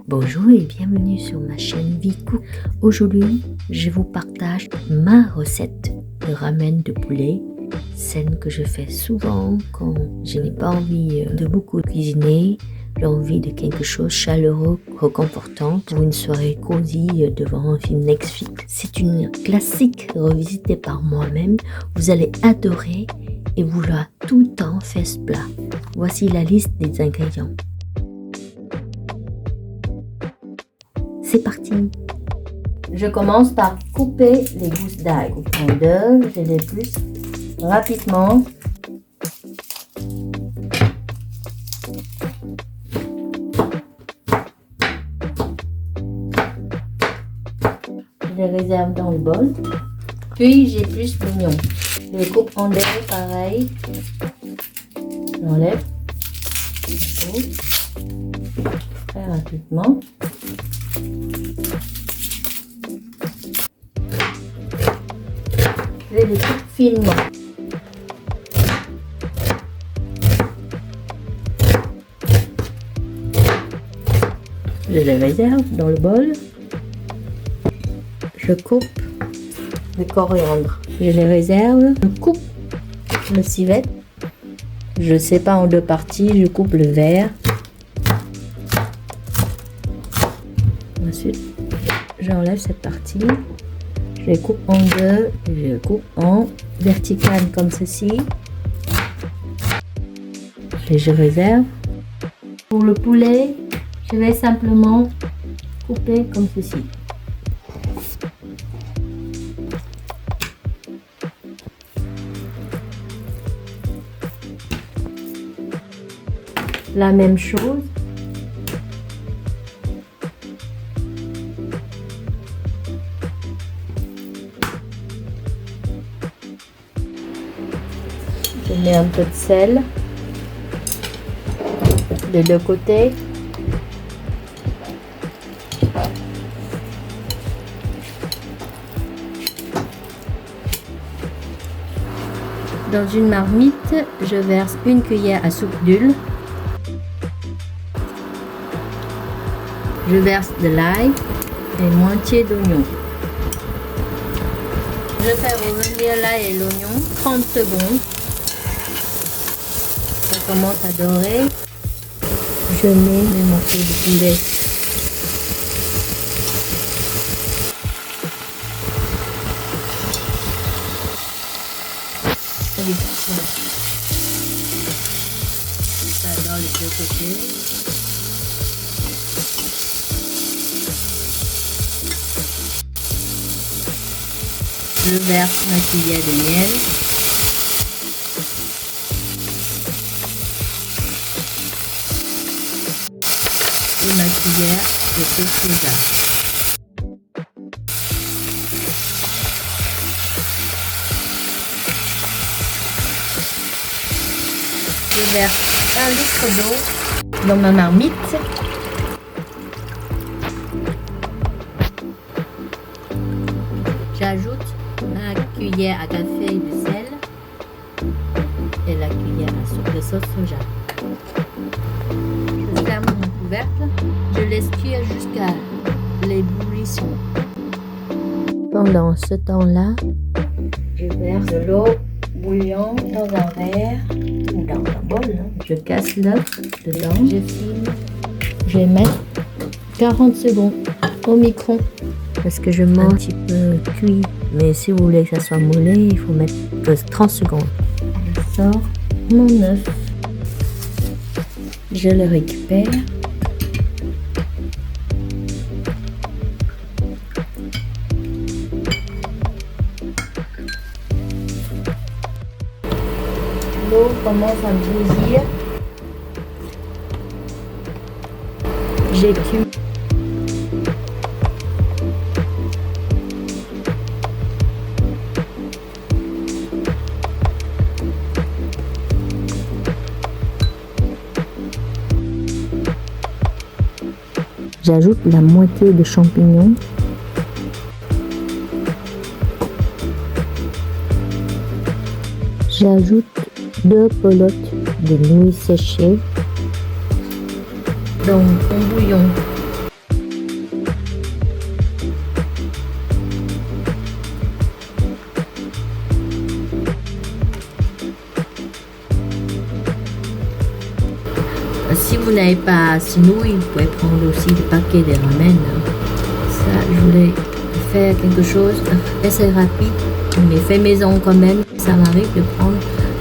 Bonjour et bienvenue sur ma chaîne ViCook. Aujourd'hui, je vous partage ma recette de ramen de poulet, celle que je fais souvent quand je n'ai pas envie de beaucoup cuisiner. J'ai envie de quelque chose de chaleureux, réconfortant pour une soirée cosy devant un film Netflix. C'est une classique revisitée par moi-même. Vous allez adorer et vouloir tout le temps faire ce plat. Voici la liste des ingrédients. C'est parti! Je commence par couper les gousses d'ail. Je prends deux, je les épluche rapidement. Je les réserve dans le bol. Puis j'épluche l'oignon. Je les coupe en deux, pareil. J'enlève. Très rapidement. Je les coupe finement. Je les réserve dans le bol. Je coupe le coriandre. Je les réserve. Je coupe le civet. Je sépare en deux parties. Je coupe le vert. Ensuite, j'enlève cette partie. Je les coupe en deux. Je les coupe en vertical comme ceci. Et je réserve. Pour le poulet, je vais simplement couper comme ceci. La même chose. Je mets un peu de sel des deux côtés. Dans une marmite, je verse une cuillère à soupe d'huile. Je verse de l'ail et moitié d'oignon. Je fais revenir l'ail et l'oignon 30 secondes. Ça commence à dorer. Je mets mes morceaux de poulet. Ça dans les deux côtés. Je verse ma cuillère de miel. Et ma cuillère de sauce soja. Je verse 1 litre d'eau dans ma marmite. J'ajoute ma cuillère à café de sel et la cuillère à soupe de sauce soja. Je ferme mon couvercle. Je laisse cuire jusqu'à l'ébullition. Pendant ce temps-là, je verse de l'eau bouillante dans un verre ou dans un bol. Je casse l'œuf dedans. Je filme. Je vais mettre 40 secondes au micro parce que je mange un petit peu cuit. Mais si vous voulez que ça soit moelleux, il faut mettre 30 secondes. Je sors mon œuf. Je le récupère. L'eau commence à bouillir. J'écume. J'ajoute la moitié de champignons. J'ajoute 2 pelotes de nouilles séchées dans mon bouillon. n'avez pas assez nouilles, vous pouvez prendre aussi des paquets de ramen. Ça, je voulais faire quelque chose assez rapide, mais fait maison quand même. Ça m'arrive de prendre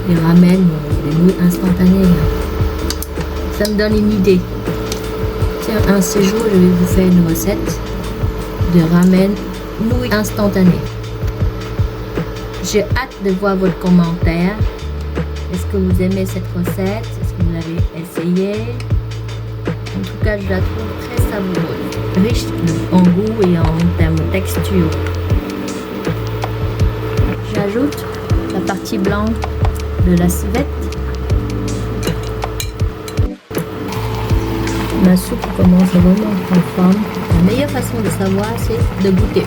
des ramen, des nouilles instantanées. Ça me donne une idée. Tiens, un séjour, je vais vous faire une recette de ramen nouilles instantanées. J'ai hâte de voir votre commentaire. Est-ce que vous aimez cette recette? Est-ce que vous l'avez essayée? En tout cas, je la trouve très savoureuse, riche en goût et en termes de texture. J'ajoute la partie blanche de la civette. Ma soupe commence vraiment à prendre forme. La meilleure façon de savoir, c'est de goûter.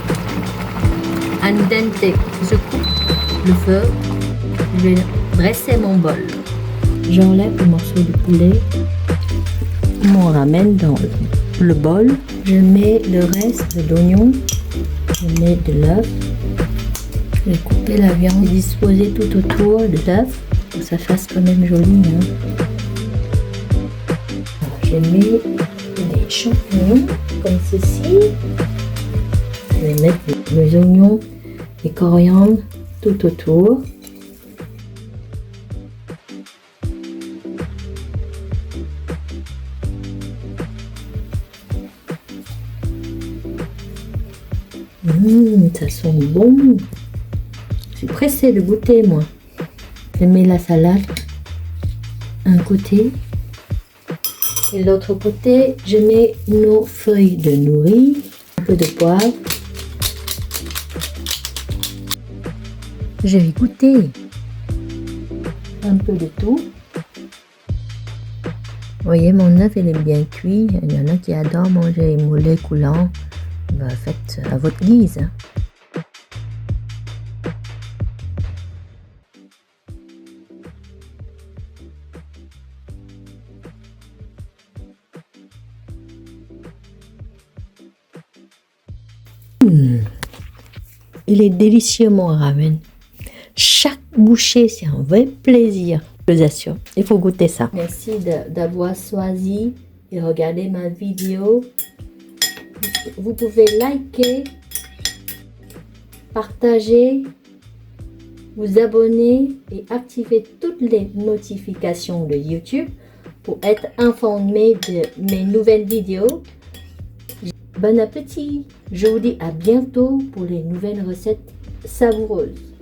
Al dente, je coupe le feu. Je vais dresser mon bol. J'enlève le morceau de poulet. Mon ramen dans le bol. Je mets le reste de l'oignon. Je mets de l'œuf. Je vais couper la viande et disposer tout autour de l'œuf pour que ça fasse quand même joli. Je mets des champignons comme ceci. Je vais mettre les oignons et coriandre tout autour. Ça sent bon. Je suis pressée de goûter, moi. Je mets la salade un côté. Et l'autre côté, je mets nos feuilles de nouilles, un peu de poivre. Je vais goûter un peu de tout. Vous voyez, mon œuf, il est bien cuit. Il y en a qui adorent manger les mollets coulants. Ben, faites à votre guise. Il est délicieux, mon ramen. Chaque bouchée, c'est un vrai plaisir. Je vous assure, il faut goûter ça. Merci d'avoir choisi et regardé ma vidéo. Vous pouvez liker, partager, vous abonner et activer toutes les notifications de YouTube pour être informé de mes nouvelles vidéos. Bon appétit! Je vous dis à bientôt pour les nouvelles recettes savoureuses.